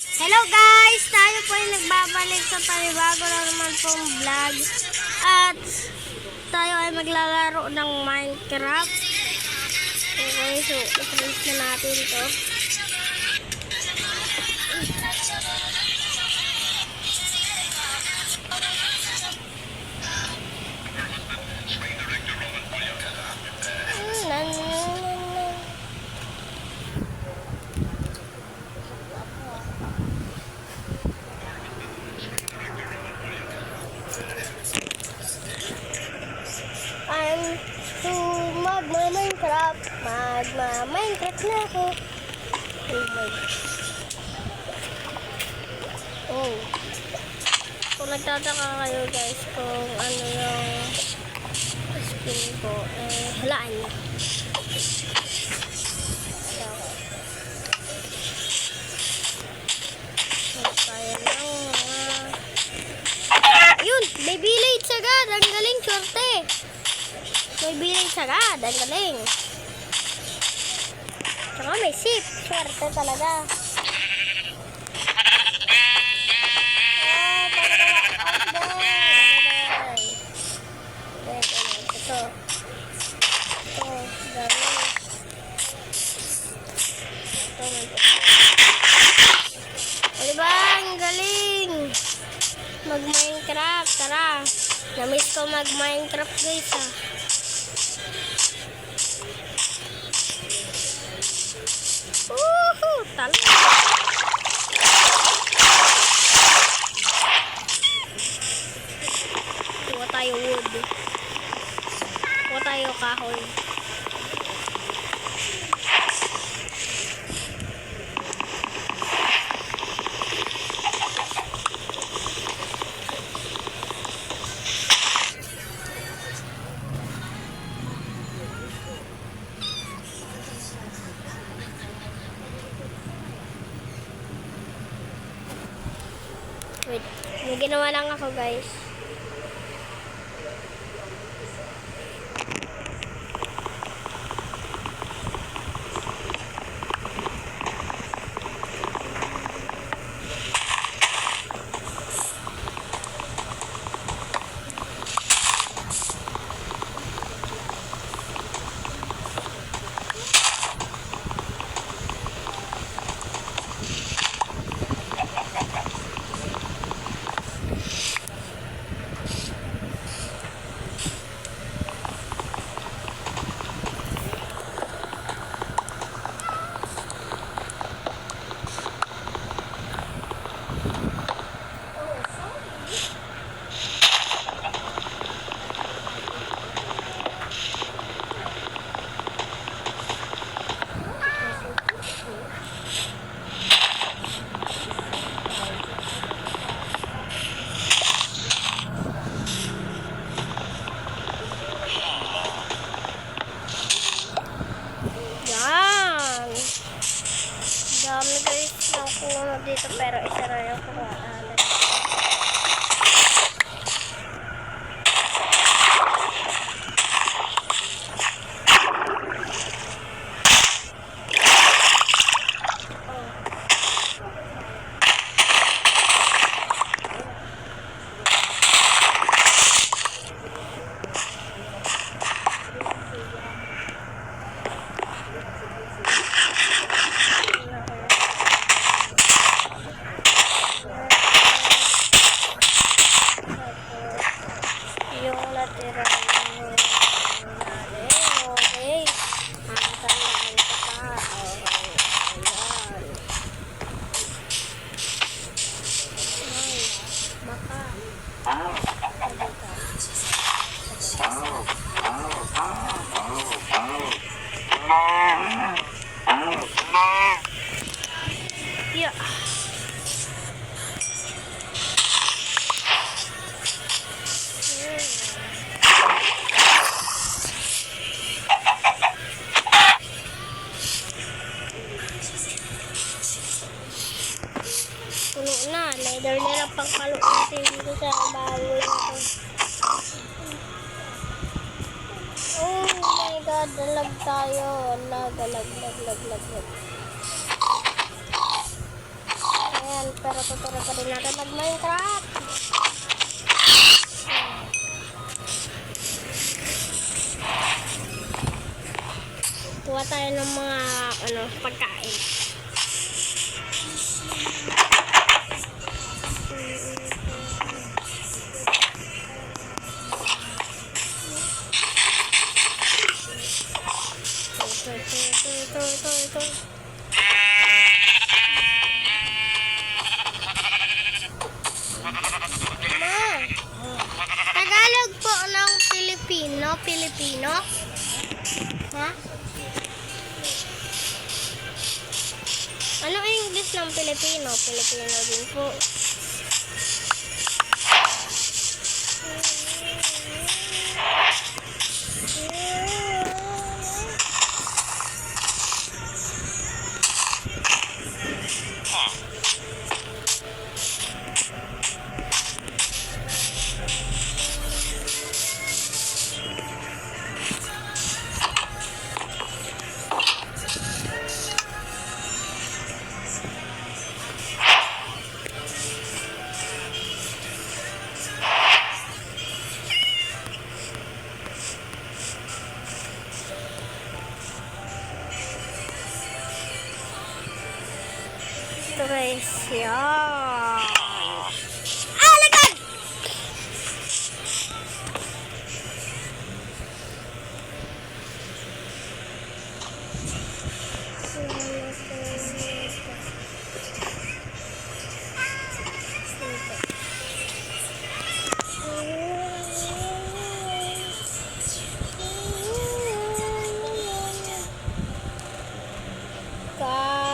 Hello guys! Tayo po ay nagbabalik sa panibago na naman pong vlog. At tayo ay maglalaro ng Minecraft. Okay, so i-print na natin ito. Magma-Minecraft na ako. Oh. Kung nagtataka kayo guys kung ano yung skin ko, halaan niyo. Kaya lang yun! May village agad! Ang galing! Swerte! May village agad! Ang galing! Saka may ship. Swerte talaga. Ito. Dami. Diba? Ang galing. Mag-Minecraft. Tara. Na-miss ko mag-Minecraft guys ah. Talaga. Kuha tayo wood. Kuha tayo kahoy. Wait, may ginawa lang ako guys. Dami guys ng puno dito pero isa na yung kuhaan. Yeah. Puno na. Leather nila pang palutin dito sa baboy na to. Oh my god, dalag tayo. Lag. Ayan. yan. Pero tuturuan pa rin natin mag-Minecraft. Kuha tayo ng mga pagkain. Ito. Tagalog po ng Pilipino. Ha? Ano ang English ng Pilipino? Pilipino din po. Ito guys, yan.